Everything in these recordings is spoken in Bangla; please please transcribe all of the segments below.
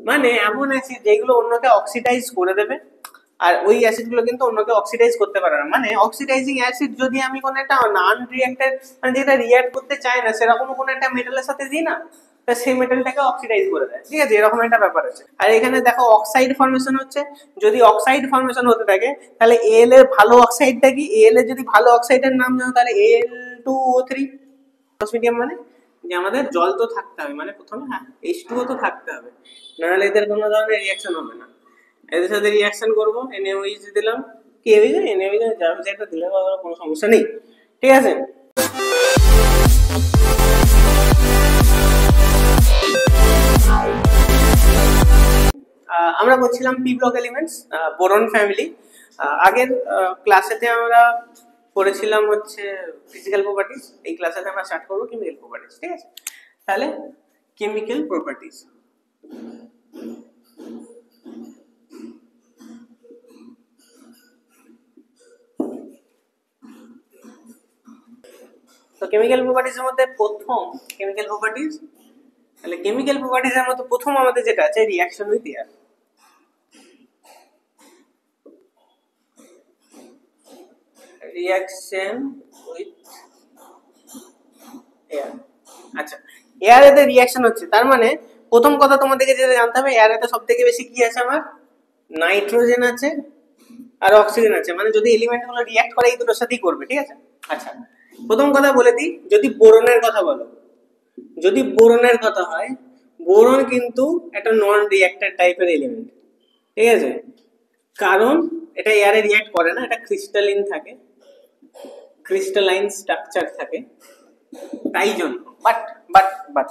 মানে এমন অ্যাসিড যেগুলো অন্যকে অক্সিডাইজ করে দেবে, আর ওই অ্যাসিডগুলো কিন্তু অন্যকে অক্সিডাইজ করতে পারে না। মানে অক্সিডাইজিং অ্যাসিড যদি আমি কোনো একটা নন রিঅ্যাক্টেড, মানে যেটা রিঅ্যাক্ট করতে চায় না সেরকম কোনো একটা মেটালের সাথে দিই না, তা সেই মেটালটাকে অক্সিডাইজ করে দেয়, ঠিক আছে, এরকম একটা ব্যাপার আছে। আর এখানে দেখো অক্সাইড ফর্মেশন হচ্ছে, যদি অক্সাইড ফর্মেশন হতে থাকে তাহলে এল এর ভালো অক্সাইডটা কি, এল এর যদি ভালো অক্সাইডের নাম জানো তাহলে Al2O3 মিডিয়াম, মানে যে আমাদের জল তো থাকতে হবে, মানে প্রথমে হ্যাঁ H2O তো থাকতে হবে, নাহলে এদের কোনো ধরনের রিঅ্যাকশন হবে না। এদের সাথে রিঅ্যাকশন করবো, NaOH দিলাম, কি হয়েছে NaOH যেটা দিলে কোনো সমস্যা নেই, ঠিক আছে। আমরা বলছিলাম P block elements, boron family. আগের ক্লাসেতে আমরা পড়েছিলাম হচ্ছে ফিজিক্যাল প্রপার্টিজ, এই ক্লাসেতে আমরা স্টার্ট করবো কেমিক্যাল প্রপার্টিজ, ঠিক আছে। তাহলে কেমিক্যাল প্রপার্টিজ, তো কেমিক্যাল প্রপার্টিজের মধ্যে প্রথম কেমিক্যাল প্রপার্টিজ, তাহলে কেমিক্যাল প্রপার্টিজের মধ্যে প্রথম আমাদের যেটা আছে reaction with air. Reaction with air, আচ্ছা এয়ার এতে রিঅ্যাকশন হচ্ছে, তার মানে প্রথম কথা তোমাদেরকে যেটা জানতে হবে, এয়ার এতে সবথেকে বেশি কি আছে আমার, নাইট্রোজেন আছে আর অক্সিজেন আছে, মানে যদি এলিমেন্ট গুলো রিঅ্যাক্ট করে এই দুটোর সাথেই করবে, ঠিক আছে। আচ্ছা প্রথম কথা বলে দিই, যদি বোরনের কথা বলো, যদি বোরনের কথা হয়, বোরন কিন্তু একটা নন রিঅ্যাক্টর টাইপের এলিমেন্ট, ঠিক আছে, কারণ এটা এয়ারে রিঅ্যাক্ট করে না, এটা ক্রিস্টালিন থাকে, ক্রিস্টালাইন স্ট্রাকচার থাকে, তাই জন্য। বাট বাট বাট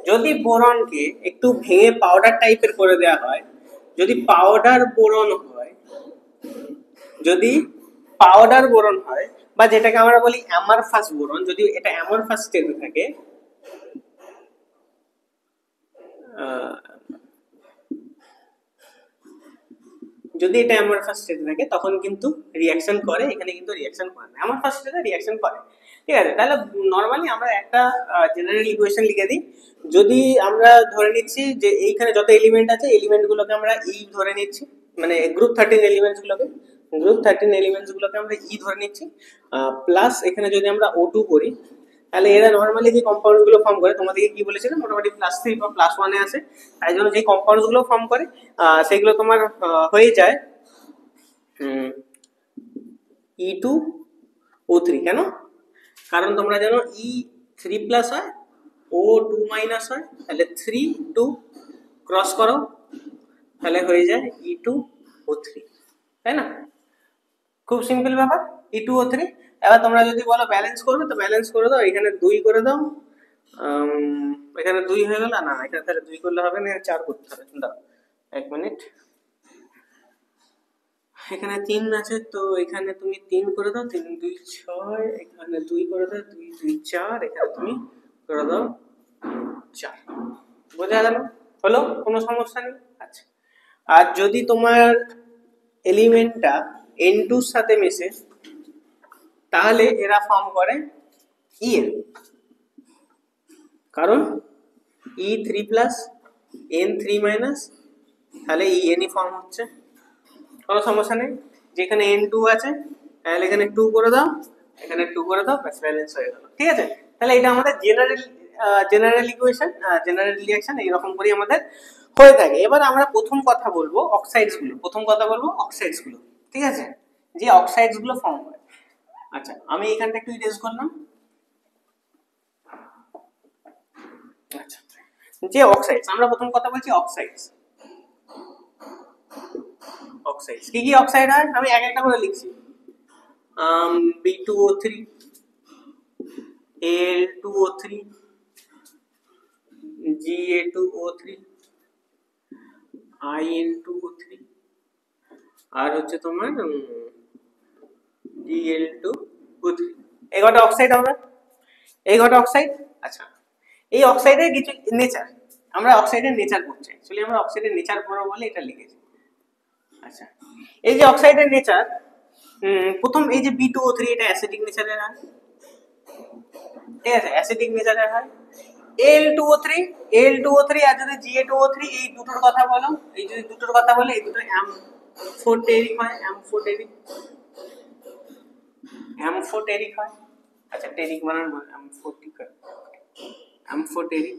যদি বোরনকে একটু ভেঙে পাউডার টাইপের করে দেওয়া হয়, যদি পাউডার বোরন হয়, যদি পাউডার বোরন হয়, বা যেটাকে আমরা বলি অ্যামারফাস বোরন, যদি এটা অ্যামারফাস স্টেটে থাকে, যদি এটা অ্যামারফাস স্টেটে থাকে তখন কিন্তু রিঅ্যাকশন করে, এখানে কিন্তু রিঅ্যাকশন করে না, অ্যামারফাস স্টেটে রিঅ্যাকশন করে, ঠিক আছে। তাহলে নরমালি আমরা একটা জেনারেল ইকুয়েশন লিখে দিই, যদি আমরা ধরে নিচ্ছি যে এইখানে যত এলিমেন্ট আছে এলিমেন্ট গুলোকে আমরা ই ধরে নিচ্ছি, মানে গ্রুপ 13 এলিমেন্টস গুলোকে, গ্রুপ 13 এলিমেন্টস গুলোকে আমরা ই ধরে নিচ্ছি, প্লাস এখানে যদি আমরা O2 করি, তাহলে এরা নরমালি যে কম্পাউন্ড গুলো ফর্ম করে, তোমাদেরকে কি বলেছিলাম মোটামুটি +3 বা +1 এ আছে, তাই জন্য যে কম্পাউন্ড গুলো ফর্ম করে সেগুলো তোমার হয়ে যায় E2O3। কেন? কারণ তোমরা জানো E3+ হয়, O2- হয়, তাহলে 3 2 ক্রস করো, তাহলে হয়ে যায় E2O3, তাই না? খুব সিম্পল ব্যাপার, E2O3। এবার তোমরা যদি বলো ব্যালেন্স করবে, তো ব্যালেন্স করে দাও, এখানে 2 করে দাও, এখানে 2 হয়ে গেল, না এখানে তাহলে 2 করলে হবে না, 4 করতে হবে, দাও 1 মিনিট, এখানে 3 আছে তো এখানে তুমি 3 করে দাও, 3 2 6, এখানে 2 করে দাও, 2 2 4, এখানে তুমি করে দাও 4, বোঝা গেল? হলো, কোনো সমস্যা নেই। আচ্ছা, আর যদি তোমার এলিমেন্টটা N2 এর সাথে মেশে, তাহলে এরা ফর্ম করে EN, কারণ E3+ N3-, তাহলে ENই ফর্ম হচ্ছে, কোনো সমস্যা নেই। যেখানে N2 আছে তাহলে এখানে 2 করে দাও, এখানে 2 করে দাও, ব্যাস ব্যালেন্স হয়ে গেল, ঠিক আছে। তাহলে এটা আমাদের জেনারেল ইকুয়েশন, জেনারেল রিঅ্যাকশন এইরকম করে আমাদের হয়ে থাকে। এবার আমরা প্রথম কথা বলবো অক্সাইডস গুলো, ঠিক আছে, যে অক্সাইডস গুলো ফর্ম হয়। আচ্ছা আমি এখানটা একটু ইরেজ করলাম। আচ্ছা, যে অক্সাইডস, আমরা প্রথম কথা বলছি অক্সাইডস কি কি অক্সাইড হয়, আমি এক একটা করে লিখছি। B2O3, Al2O3, Ga2O3, In2O3, আর হচ্ছে তোমার Gl2O3, এই কটা অক্সাইড হবে, এই কটা অক্সাইড। আচ্ছা এই অক্সাইডের কিছু নেচার, আমরা অক্সাইডের নেচার পড়ছি, অ্যাকচুয়ালি আমরা অক্সাইডের নেচার পড়ব বলে এটা লিখেছি। আচ্ছা এই যে অক্সাইডের নেচার, প্রথম এই যে B2O3 এটা অ্যাসিডিক নেচারের হয়, ঠিক আছে, অ্যাসিডিক নেচারের হয়। Al2O3 Al2O3 আর যদি Ga2O3 এই দুটোর কথা বলো, এই যদি দুটোর কথা বলে এই দুটো অ্যামফোটেরিক হয়, অ্যামফোটেরিক হয়। আচ্ছা টেরিক বানান বল, অ্যামফোটেরিক।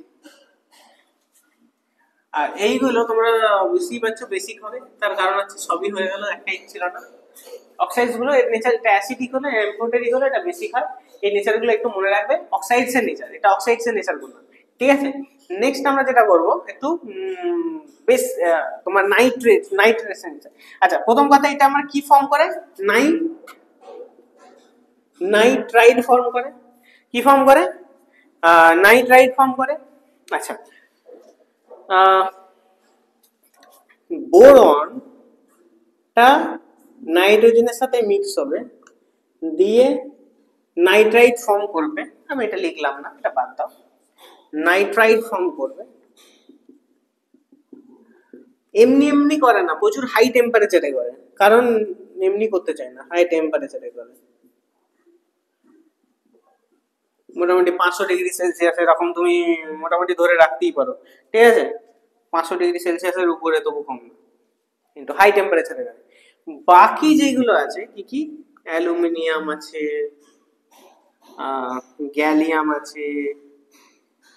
আর এইগুলো তোমরা বুঝতেই পারছো বেসিক হবে, তার কারণ হচ্ছে সবই হয়ে গেল, একটাই ছিল না। অক্সাইডস গুলো এর নেচার, এটা অ্যাসিডিক হলে অ্যামফোটেরিক হলে এটা বেসিক হয়। এই নেচার গুলো একটু মনে রাখবে, অক্সাইডস এর নেচার, এটা অক্সাইডস এর নেচার গুলো, ঠিক আছে। নেক্সট আমরা যেটা করব একটু বেশ তোমার নাইট্রেটস এর নেচার। আচ্ছা প্রথম কথা, এটা আমরা কি ফর্ম করে, নাইট্রাইড ফর্ম করে। কি ফর্ম করে? নাইট্রাইড ফর্ম করে। আচ্ছা বোরনটা নাইট্রোজেনের সাথে মিক্স হবে, দিয়ে নাইট্রাইড ফর্ম করবে। আমি এটা লিখলাম না, এটা বাদ দাও। নাইট্রাইড ফর্ম করবে, এমনি এমনি করে না, প্রচুর হাই টেম্পারেচারে করে, কারণ এমনি করতে চায় না, হাই টেম্পারেচারে করে। মোটামুটি 500 ডিগ্রি সেলসিয়াস এরকম তুমি মোটামুটি ধরে রাখতেই পারো, ঠিক আছে। 500 ডিগ্রি সেলসিয়াসের উপরে তবু কম না, কিন্তু হাই টেম্পারেচারে করে। বাকি যেগুলো আছে কি কি, অ্যালুমিনিয়াম আছে, গ্যালিয়াম আছে,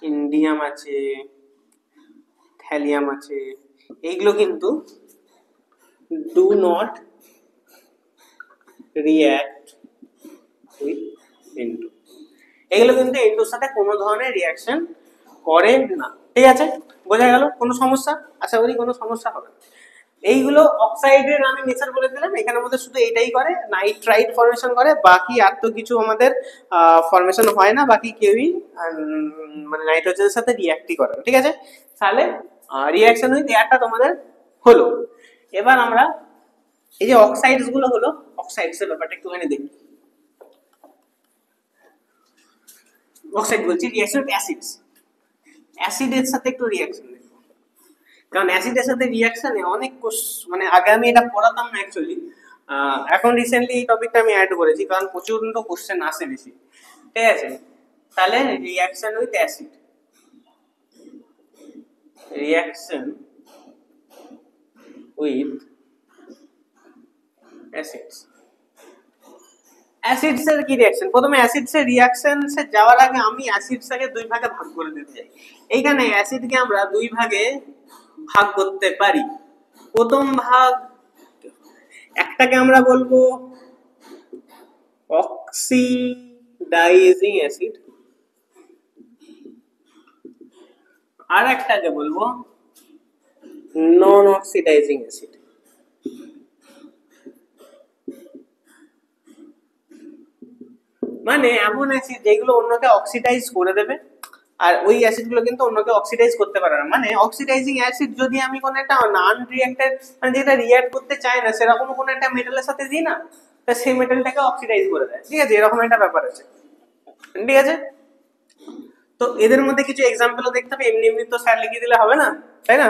ইন্ডিয়াম আছে, থ্যালিয়াম আছে, এইগুলো কিন্তু do not react with N2। এগুলো কিন্তু N2 সাথে কোনো ধরনের রিঅ্যাকশন করে না, ঠিক আছে। বোঝা গেল? কোনো সমস্যা? আশা করি কোনো সমস্যা হবে না। এইগুলো অক্সাইডের আমি নেচার বলে দিলাম, এখানের মধ্যে শুধু এইটাই করে, নাইট্রাইড ফর্মেশন করে, বাকি আর তো কিছু আমাদের ফর্মেশন হয় না, বাকি কেউই মানে নাইট্রোজেনের সাথে রিঅ্যাক্টই করে, ঠিক আছে। তাহলে রিঅ্যাকশন উইথ এয়ারটা তোমাদের হলো। এবার আমরা এই যে অক্সাইডস গুলো হলো, অক্সাইডস এর ব্যাপারটা একটুখানি দেখি। অক্সাইড বলছি, রিঅ্যাকশন উইথ অ্যাসিডস, অ্যাসিডের সাথে একটু রিঅ্যাকশন দেখো, কারণ অ্যাসিডের সাথে রিঅ্যাকশনে অনেক মানে আগে আমি এটা পড়াতাম না অ্যাকচুয়ালি, এখন রিসেন্টলি এই টপিকটা আমি অ্যাড করেছি, কারণ প্রচন্ড কোশ্চেন আসে বেশি, ঠিক আছে। তাহলে reaction with acid, reaction with acids. Acids এর কি রিঅ্যাকশন? প্রথমে অ্যাসিডস এর রিঅ্যাকশনসে যাওয়ার আগে আমি অ্যাসিডসটাকে দুই ভাগে ভাগ করে দিতে চাই। এইখানে অ্যাসিডকে আমরা দুই ভাগে ভাগ করতে পারি। প্রথম ভাগ, একটাকে আমরা বলবো অক্সিডাইজিং অ্যাসিড, আর একটাকে বলবো নন অক্সিডাইজিং অ্যাসিড। মানে এমন অ্যাসিড যেগুলো অন্যকে অক্সিডাইজ করে দেবে, আর ওই অ্যাসিডগুলো কিন্তু অন্যকে অক্সিডাইজ করতে পারে না। মানে অক্সিডাইজিং অ্যাসিড যদি আমি কোনো একটা নন রিঅ্যাক্টেড, মানে যেটা রিঅ্যাক্ট করতে চায় না, সেরকম কোনো একটা মেটালের সাথে দিই না, তা সেই মেটালটাকে অক্সিডাইজ করে দেয়, ঠিক আছে। এরকম একটা ব্যাপার আছে, ঠিক আছে। তো এদের মধ্যে কিছু এক্সাম্পলও দেখতে হবে, এমনি এমনি তো স্যার লিখে দিলে হবে না, তাই না।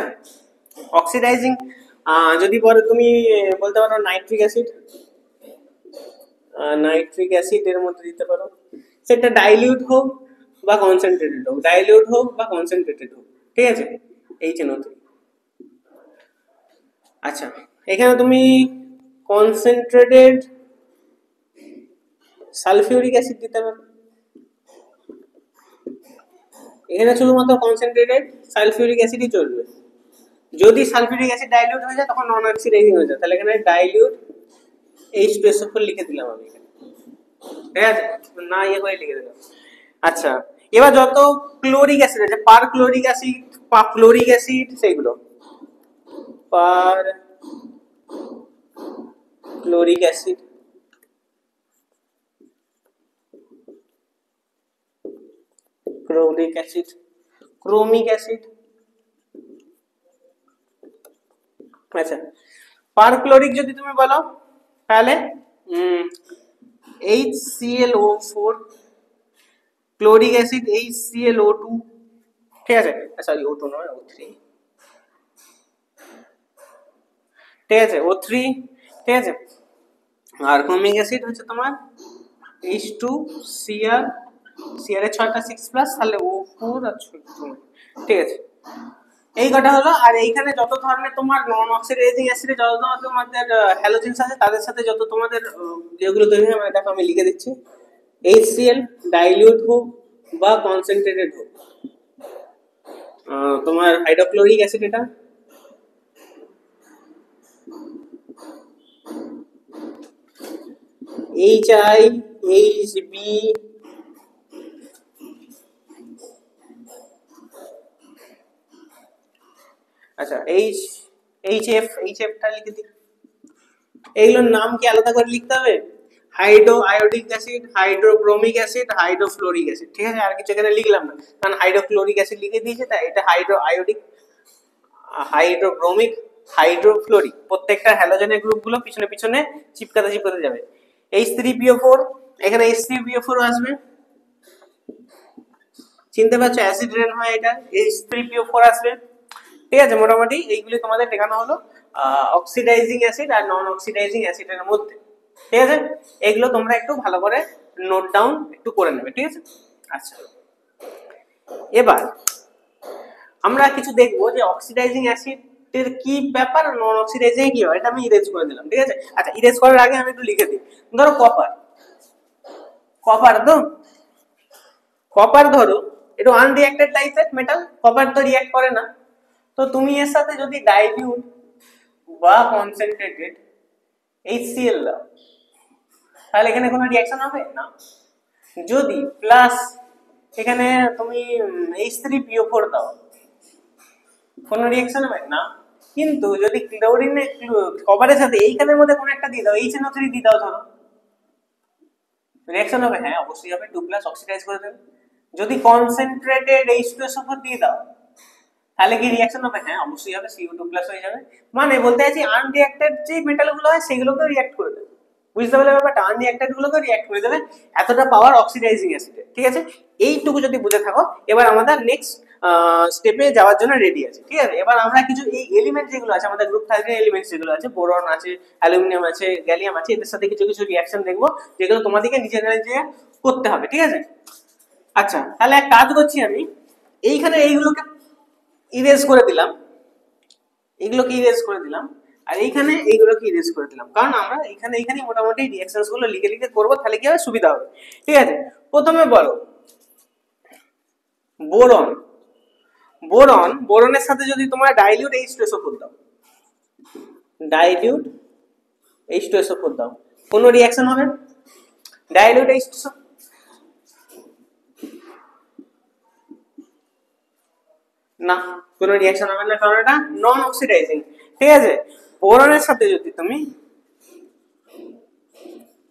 অক্সিডাইজিং যদি পরে তুমি বলতে পারো নাইট্রিক অ্যাসিড, নাইট্রিক অ্যাসিড এর মধ্যে দিতে পারো, সেটা ডাইলিউট হোক বা কনসেন্ট্রেটেড হোক, ডাইলিউট হোক বা কনসেন্ট্রেটেড হোক, ঠিক আছে। HNO3। আচ্ছা এখানে তুমি কনসেন্ট্রেটেড সালফিউরিক অ্যাসিড দিতে পারো, এখানে শুধুমাত্র কনসেন্ট্রেটেড সালফিউরিক অ্যাসিডই চলবে। যদি সালফিউরিক অ্যাসিড ডাইলিউট হয়ে যায় তখন নন অক্সিডাইজিং হয়ে যায়, তাহলে এখানে ডাইলিউট H2SO4 লিখে দিলাম আমি এখানে, ঠিক আছে, না ইয়ে করে লিখে দিলাম। আচ্ছা এবার যত ক্লোরিক অ্যাসিড আছে, perchloric acid, chloric acid, সেইগুলো perchloric acid, chloric acid, chromic acid. আচ্ছা পার ক্লোরিক যদি তুমি বলো তাহলে HClO4, ক্লোরিক অ্যাসিড HClO2, ঠিক আছে, সরি O2 নয় O3, ঠিক আছে O3, ঠিক আছে। আর ক্রোমিক অ্যাসিড হচ্ছে তোমার H2Cr সিআর এর 6টা 6 প্লাস তাহলে O4 আর 6, ঠিক আছে। এই কটা হলো। আর এইখানে যত ধরনের তোমার নন অক্সিডাইজিং অ্যাসিডে যত তোমাদের হ্যালোজেনস আছে তাদের সাথে যত তোমাদের যেগুলো তৈরি হয়, মানে দেখো আমি লিখে দিচ্ছি, HCl ডাইলিউট হোক বা কনসেন্ট্রেটেড হোক, তোমার হাইড্রোক্লোরিক অ্যাসিড, এটা HI HB, আচ্ছা HFটা লিখে দিই। এইগুলোর নাম কি আলাদা করে লিখতে হবে? Hydro iodic acid, হাইড্রোব্রোমিক acid, hydrofluoric acid, ঠিক আছে। আর কিছু এখানে লিখলাম না, কারণ হাইড্রোক্লোরিক অ্যাসিড লিখে দিয়েছে, তাই এটা হাইড্রো আয়োডিক, হাইড্রোব্রোমিক, হাইড্রোফ্লোরিক, প্রত্যেকটা হ্যালোজেনের গ্রুপগুলো পিছনে পিছনে চিপকাতে যাবে। H3PO4, এখানে H3PO4 আসবে, চিনতে পারছো? অ্যাসিড রেন হয় এটা, H3PO4 আসবে, ঠিক আছে। মোটামুটি এইগুলি তোমাদের দেখানো হলো অক্সিডাইজিং অ্যাসিড আর নন অক্সিডাইজিং অ্যাসিডের মধ্যে, ঠিক আছে। এগুলো তোমরা একটু ভালো করে নোট ডাউন একটু করে নেবে, ঠিক আছে। আচ্ছা, এবার আমরা কিছু দেখবো যে অক্সিডাইজিং অ্যাসিডের কি ব্যাপার, নন অক্সিডাইজিং কি হয়, এটা আমি ইরেজ করে দিলাম, ঠিক আছে। আচ্ছা, ইরেজ করার আগে আমি একটু লিখে দিই। ধরো কপার ধরো একটু আনরিঅ্যাক্টেড টাইপের মেটাল, কপার তো রিঅ্যাক্ট করে না, তো তুমি এর সাথে যদি ডাইলিউট বা কনসেন্ট্রেটেড HCl দাও, তাহলে এখানে কোনো রিঅ্যাকশন হবে না। যদি প্লাস এখানে তুমি H3PO4 দাও, কোনো রিঅ্যাকশন হবে না। কিন্তু যদি ক্লোরিনে কপারের সাথে এইখানের মধ্যে কোনো একটা দিয়ে দাও, HNO3 দিয়ে দাও, ধরো রিঅ্যাকশন হবে? হ্যাঁ, অবশ্যই হবে, 2+ অক্সিডাইজ করে দেবে। যদি কনসেন্ট্রেটেড H2SO4 দিয়ে দাও, তাহলে কি রিঅ্যাকশন হবে? হ্যাঁ, অবশ্যই হবে, CO2+ হয়ে যাবে। মানে বলতে চাইছি আনরিঅ্যাক্টেড যে মেটালগুলো হয় সেগুলোকে রিঅ্যাক্ট করে দেবে, বুঝতে পারলে ব্যাপারটা? আনরিঅ্যাক্টেড গুলোকে রিঅ্যাক্ট করে দেবে, এতটা পাওয়ার অক্সিডাইজিং অ্যাসিডে, ঠিক আছে। এইটুকু যদি বুঝে থাকো, এবার আমাদের নেক্সট স্টেপে যাওয়ার জন্য রেডি আছে, ঠিক আছে। এবার আমরা কিছু এই এলিমেন্ট যেগুলো আছে আমাদের গ্রুপ 5 এর এলিমেন্টস যেগুলো আছে, বোরন আছে, অ্যালুমিনিয়াম আছে, গ্যালিয়াম আছে, এদের সাথে কিছু কিছু রিঅ্যাকশন দেখবো যেগুলো তোমাদেরকে নিজেরা করতে হবে, ঠিক আছে। আচ্ছা, তাহলে এক কাজ করছি আমি, এইখানে এইগুলোকে ইরেজ করে দিলাম, আর এইখানে এইগুলোকে ইরেজ করে দিলাম, কারণ আমরা এইখানে মোটামুটি রিঅ্যাকশনস গুলো লিখে করবো, তাহলে কি হবে? সুবিধা হবে, ঠিক আছে। প্রথমে বলো বোরনের সাথে যদি তোমার ডাইলিউট H2SO4 দাও, কোনো রিঅ্যাকশন হবে? ডাইলিউট H2SO না, কোনো রিঅ্যাকশন হবে না, কারণ এটা নন অক্সিডাইজিং, ঠিক আছে। বোরনের সাথে যদি তুমি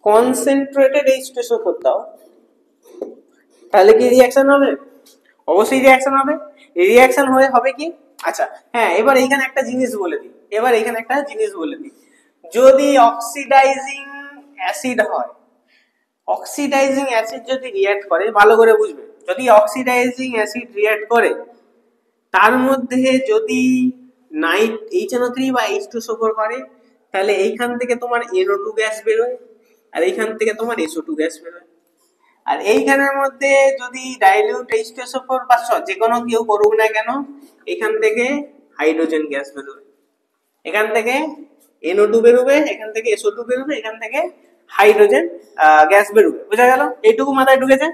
কনসেন্ট্রেটেড H2SO4 দাও, তাহলে কি রিঅ্যাকশন হবে? অবশ্যই রিঅ্যাকশন হবে। রিঅ্যাকশন হবে কি? আচ্ছা, হ্যাঁ, এবার এইখানে একটা জিনিস বলে দিই, যদি অক্সিডাইজিং অ্যাসিড হয়, অক্সিডাইজিং অ্যাসিড যদি রিঅ্যাক্ট করে, ভালো করে বুঝবে, যদি অক্সিডাইজিং অ্যাসিড রিঅ্যাক্ট করে, তার মধ্যে যদি HNO3 বা H2SO4 করে, তাহলে এইখান থেকে তোমার NO2 গ্যাস বেরোয়, আর এইখান থেকে তোমার SO2 গ্যাস বেরোয়। আর এইখানের মধ্যে যদি ডাইলিউট H2SO4 বা যে কোনো কেউ করুক না কেন, এখান থেকে হাইড্রোজেন গ্যাস বেরোবে, এখান থেকে NO2 বেরোবে, এখান থেকে SO2 বেরোবে, এখান থেকে হাইড্রোজেন গ্যাস বেরোবে, বোঝা গেল? এইটুকু মাথায় ঢুকেছে?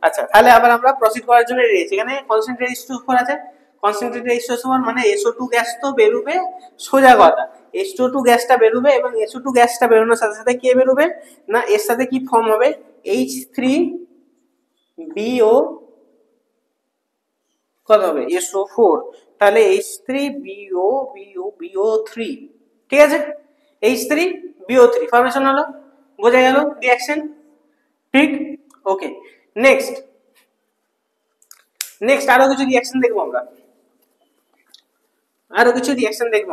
আচ্ছা, তাহলে আবার আমরা প্রসিড করার জন্য রেডি আছি। এখানে কনসেন্ট্রেটেড H2SO4 আছে, কনসেন্ট্রেটেড H2SO4 মানে SO2 গ্যাস তো বেরোবে, সোজা কথা, SO2 গ্যাসটা বেরোবে, এবং SO2 গ্যাসটা বেরোনোর সাথে সাথে কি বেরোবে না, এর সাথে কি ফর্ম হবে? H3BO কত হবে? SO4, তাহলে H3BO3, ঠিক আছে। H3BO3 ফর্মেশন হলো, বোঝা গেল রিঅ্যাকশন, ঠিক? ওকে, নেক্সট আরো কিছু রিঅ্যাকশন দেখবো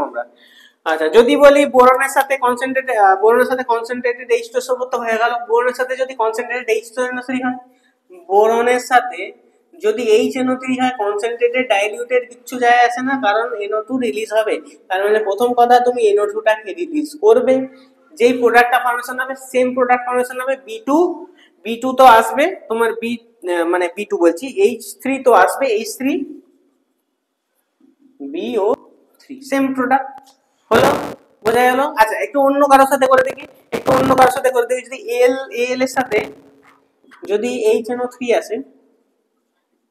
আমরা, আচ্ছা, যদি বলি বোরনের সাথে কনসেন্ট্রেটেড H2SO4 তো হয়ে গেল। বোরনের সাথে যদি কনসেন্ট্রেটেড H2NO3 হয়, বোরনের সাথে যদি HNO3 হয়, কনসেন্ট্রেটেড ডাইলিউটেড কিচ্ছু যায় আসে না, কারণ NO2 রিলিজ হবে। তার মানে প্রথম কথা, তুমি NO2 টাকে রিলিজ করবে, যেই প্রোডাক্টটা ফর্মেশন হবে সেম প্রোডাক্ট ফর্মেশন হবে B2 তো আসবে তোমার মানে B2 বলছি, H3 তো আসবে, H3 BO3 সেম প্রোডাক্ট হলো, বোঝা গেল। আচ্ছা একটু অন্য কারোর সাথে করে দেখি, যদি Al এর সাথে যদি HNO3 আসে,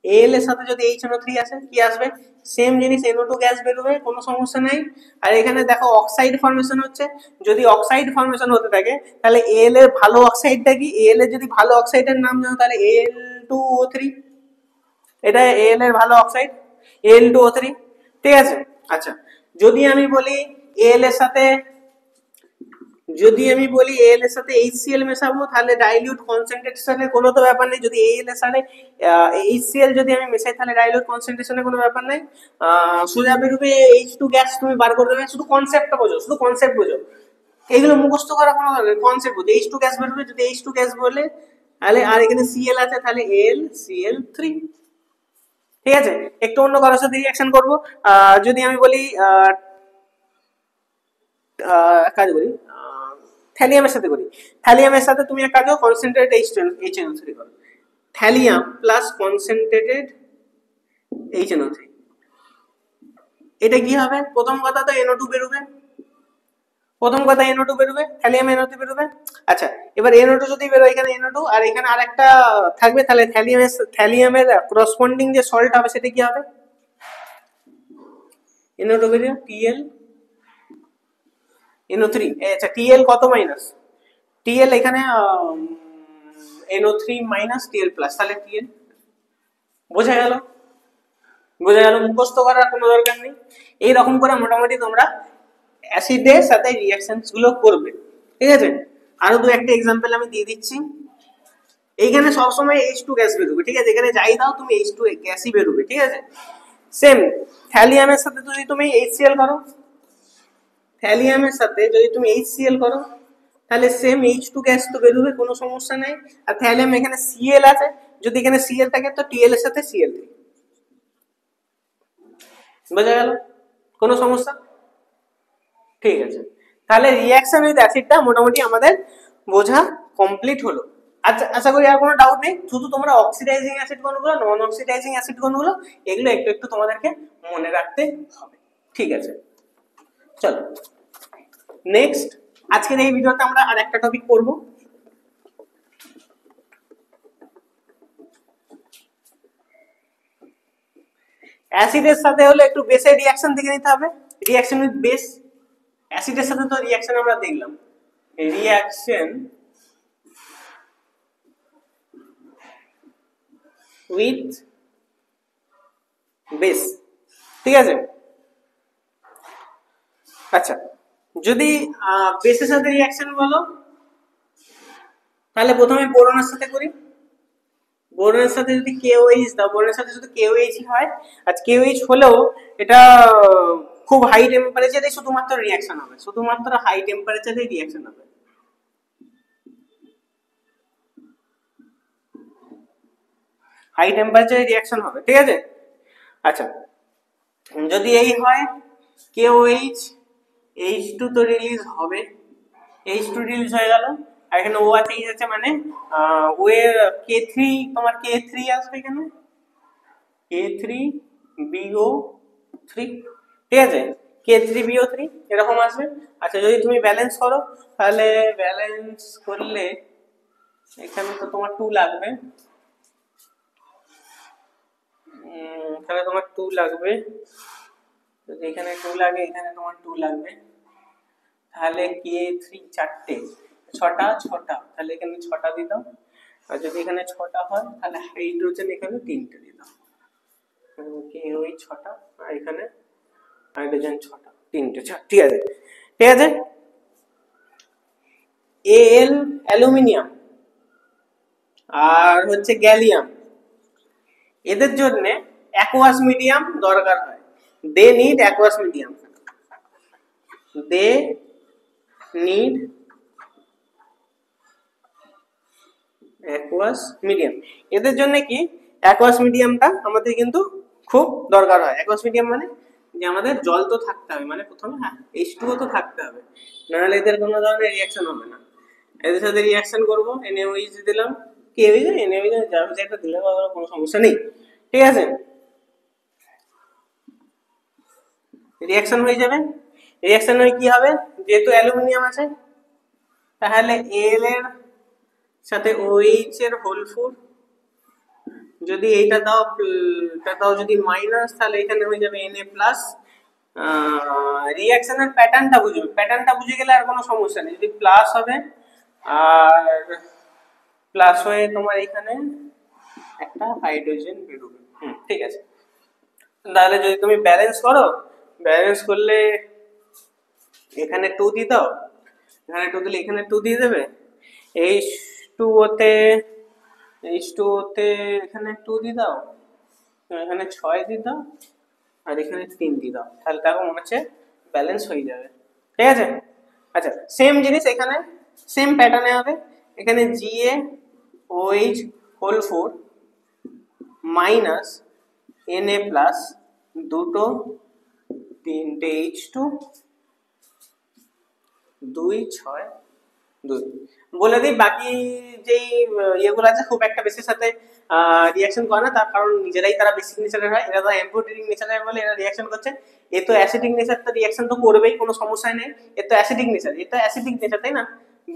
Al এর সাথে যদি HNO3 আসে কি আসবে, সেম জিনিস NO2 গ্যাস বেরোবে, কোনো সমস্যা নাই। আর এখানে দেখো অক্সাইড ফর্মেশন হচ্ছে, যদি অক্সাইড ফর্মেশন হতে থাকে তাহলে Al এর ভালো অক্সাইডটা কি, Al এর যদি ভালো অক্সাইডের নাম জানো তাহলে Al2O3, এটা Al এর ভালো অক্সাইড Al2O3, ঠিক আছে। আচ্ছা যদি আমি বলি Al এর সাথে Al এর সাথে HCl মেশাবো তাহলে ডাইলিউট কনসেন্ট্রেশনের কোনো তো ব্যাপার নেই, যদি Al এর সাথে HCl যদি আমি মেশাই তাহলে ডাইলিউট কনসেন্ট্রেশনের কোনো ব্যাপার নেই, সোজা বেরোবে H2 গ্যাস, তুমি বার করে দেবে, শুধু কনসেপ্টটা বোঝো, এগুলো মুখস্থ করা কোনো কনসেপ্ট বোঝো, H2 গ্যাস বেরোবে, যদি H2 গ্যাস বলে তাহলে আর এখানে Cl আছে তাহলে AlCl3, ঠিক আছে। একটু অন্য কারোর সাথে রিঅ্যাকশন করবো, যদি আমি বলি কাজ করি থ্যালিয়ামের সাথে করি, থ্যালিয়ামের সাথে তুমি এক কাজ করো, কনসেন্ট্রেটেড HNO3 করো, থ্যালিয়াম প্লাস কনসেন্ট্রেটেড HNO3, এটা কি হবে, প্রথম কথা তো NO2 বেরোবে, থ্যালিয়াম NO2 বেরোবে। আচ্ছা এবার NO2 যদি বেরোয়, এখানে NO2 আর এখানে আরেকটা থাকবে, তাহলে থ্যালিয়ামের করসপন্ডিং যে সল্ট হবে সেটা কি হবে, NO2 বেরিয়ে NO3, আচ্ছা TL কত মাইনাস, TL এখানে NO3 মাইনাস TL প্লাস, তাহলে TL, বোঝা গেল, মুখস্থ করার কোনো দরকার নেই। এইরকম করে মোটামুটি তোমরা অ্যাসিডের সাথে রিঅ্যাকশনস গুলো করবে, ঠিক আছে। আরো দু একটা এক্সাম্পল আমি দিয়ে দিচ্ছি, এইখানে সবসময় H2 গ্যাস বেরোবে, ঠিক আছে, এখানে যাই দাও তুমি H2 গ্যাসই বেরোবে, ঠিক আছে। সেম থ্যালিয়ামের সাথে যদি তুমি HCl করো, তাহলে সেম H2 গ্যাস তো বেরোবে, কোনো সমস্যা নাই। আর থ্যালিয়াম এখানে Cl আছে, যদি এখানে Cl থাকে তো TL এর সাথে Cl3, বোঝা গেল, কোনো সমস্যা, ঠিক আছে। তাহলে রিঅ্যাকশন উইথ অ্যাসিডটা মোটামুটি আমাদের বোঝা কমপ্লিট হলো। আচ্ছা আশা করি আর কোনো ডাউট নেই, শুধু তোমরা অক্সিডাইজিং অ্যাসিড কোনগুলো, নন অক্সিডাইজিং অ্যাসিড কোনগুলো, এগুলো একটু একটু তোমাদেরকে মনে রাখতে হবে, ঠিক আছে। চলো নেক্সট, আজকের এই ভিডিওতে আমরা আর একটা টপিক পড়বো, অ্যাসিডের সাথে হলে একটু বেসের রিঅ্যাকশন দেখে নিতে হবে, রিঅ্যাকশন উইথ বেস। অ্যাসিডের সাথে তো রিঅ্যাকশন আমরা দেখলাম, রিঅ্যাকশন উইথ বেস, ঠিক আছে। আচ্ছা যদি বেসের সাথে রিঅ্যাকশন বলো তাহলে প্রথমে বোরনের সাথে করি, বোরনের সাথে যদি KOH দাও, বোরনের সাথে শুধু KOH হয়, আর KOH হলেও এটা খুব হাই টেম্পারেচারে শুধুমাত্র রিঅ্যাকশন হবে, শুধুমাত্র হাই টেম্পারেচারে রিঅ্যাকশন হবে, হাই টেম্পারেচারে রিঅ্যাকশন হবে, ঠিক আছে। আচ্ছা যদি এই হয় KOH, H2 তো রিলিজ হবে, H2 রিলিজ হয়ে গেল, আর এখানে O আছে, H আছে, মানে ও এর K3, তোমার K3 আসবে এখানে, K3BO3, ঠিক আছে, K3BO3 এরকম আসবে। আচ্ছা যদি তুমি ব্যালেন্স করো তাহলে ব্যালেন্স করলে এখানে তো তোমার 2 লাগবে, তাহলে তোমার 2 লাগবে, যদি এখানে 2 লাগে এখানে তোমার 2 লাগবে, তাহলে K3 চারটে, ছটা, তাহলে এখানে 6টা দিয়ে দাও, আর যদি এখানে 6টা হয় তাহলে হাইড্রোজেন এখানে 3টে দিয়ে দাও, KOH 6টা আর এখানে হাইড্রোজেন 6টা, 3টে, ঠিক আছে, ঠিক আছে। Al অ্যালুমিনিয়াম আর হচ্ছে গ্যালিয়াম, এদের জন্য অ্যাকুয়াস মিডিয়াম দরকার হয়, দে নিড অ্যাকুয়াস মিডিয়াম, এদের জন্য কি অ্যাকুয়াস মিডিয়ামটা আমাদের কিন্তু খুব দরকার হয়। অ্যাকুয়াস মিডিয়াম মানে যে আমাদের জল তো থাকতে হবে, মানে প্রথমে H2O তো থাকতে হবে, নাহলে এদের কোনো ধরনের রিঅ্যাকশন হবে না। এদের সাথে রিঅ্যাকশন করবো, NaOH দিলাম, কে হয়ে যায়, এনে হয়ে যায়, যা হচ্ছে একটা দিলে কোনো সমস্যা নেই, ঠিক আছে। রিয়াকশন হয়ে যাবে, রিয়াকশন হয়ে কি হবে, যেহেতু অ্যালুমিনিয়াম আছে তাহলে এল এর সাথে OH এর হোল 4, যদি এইটা দাও যদি মাইনাস, তাহলে এখানে হয়ে যাবে Na প্লাস। রিঅ্যাকশনের প্যাটার্নটা বুঝে গেলে আর কোনো সমস্যা নেই। যদি প্লাস হবে আর প্লাস হয়ে তোমার এখানে একটা হাইড্রোজেন বেরোবে, ঠিক আছে। তাহলে যদি তুমি ব্যালেন্স করো, ব্যালেন্স করলে এখানে 2 দিয়ে দাও, এখানে 2 দিলে এখানে 2 দিয়ে দেবে, H2O তে এখানে 2 দিয়ে দাও, এখানে 6 দিয়ে দাও, আর এখানে 3 দিয়ে দাও, তাহলে দেখো মনে হচ্ছে ব্যালেন্স হয়ে যাবে, ঠিক আছে। আচ্ছা, সেম জিনিস এখানে সেম প্যাটার্নে হবে, এখানে GaOH whole 4 minus Na plus, দুটো তিনটে H2 2 6 2। বলে দিই বাকি যেই ইয়েগুলো আছে খুব একটা বেশির সাথে রিঅ্যাকশন করে না, তার কারণ নিজেরাই তারা বেসিক নেচারের হয়, এরা তো অ্যাম্ফোটেরিক নেচারের বলে এরা রিঅ্যাকশন করছে। এ তো অ্যাসিডিক নেচার, তো রিঅ্যাকশন তো করবেই, কোনো সমস্যা নেই। এ তো অ্যাসিডিক নেচার, এটা অ্যাসিডিক নেচার, তাই না,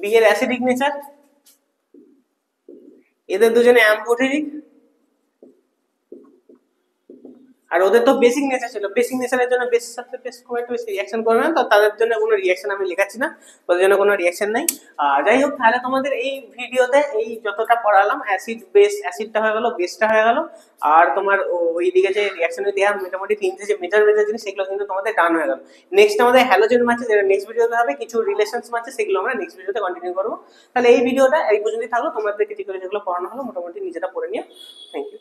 বি এর অ্যাসিডিক নেচার, এদের দুজনে অ্যাম্ফোটেরিক, আর ওদের তো বেসিক নেচার ছিল, বেসিক নেচারের জন্য বেসের সাথে বেস খুব একটা বেশি রিঅ্যাকশন করে না, তো তাদের জন্য কোনো রিঅ্যাকশন আমি লেখাচ্ছি না, ওদের জন্য কোনো রিঅ্যাকশন নাই। যাই হোক, তাহলে তোমাদের এই ভিডিওতে এই যতটা পড়ালাম, অ্যাসিড বেস, অ্যাসিডটা হয়ে গেল, বেসটা হয়ে গেল, আর তোমার ওইদিকে যে রিঅ্যাকশনে দেওয়া মোটামুটি তিনটে যে মেজর মেজর জিনিস সেগুলো কিন্তু তোমাদের ডান হয়ে গেল। নেক্সট আমাদের হ্যালোজেন মাছে, যেটা নেক্সট ভিডিওতে হবে, কিছু রিলেশনস মাছে, সেগুলো আমরা নেক্সট ভিডিওতে কন্টিনিউ করবো। তাহলে এই ভিডিওটা এই পর্যন্তই থাকলো, তোমাদেরকে ঠিক করে যেগুলো পড়ানো হলো মোটামুটি নিজেরা পড়ে নিও। Thank you.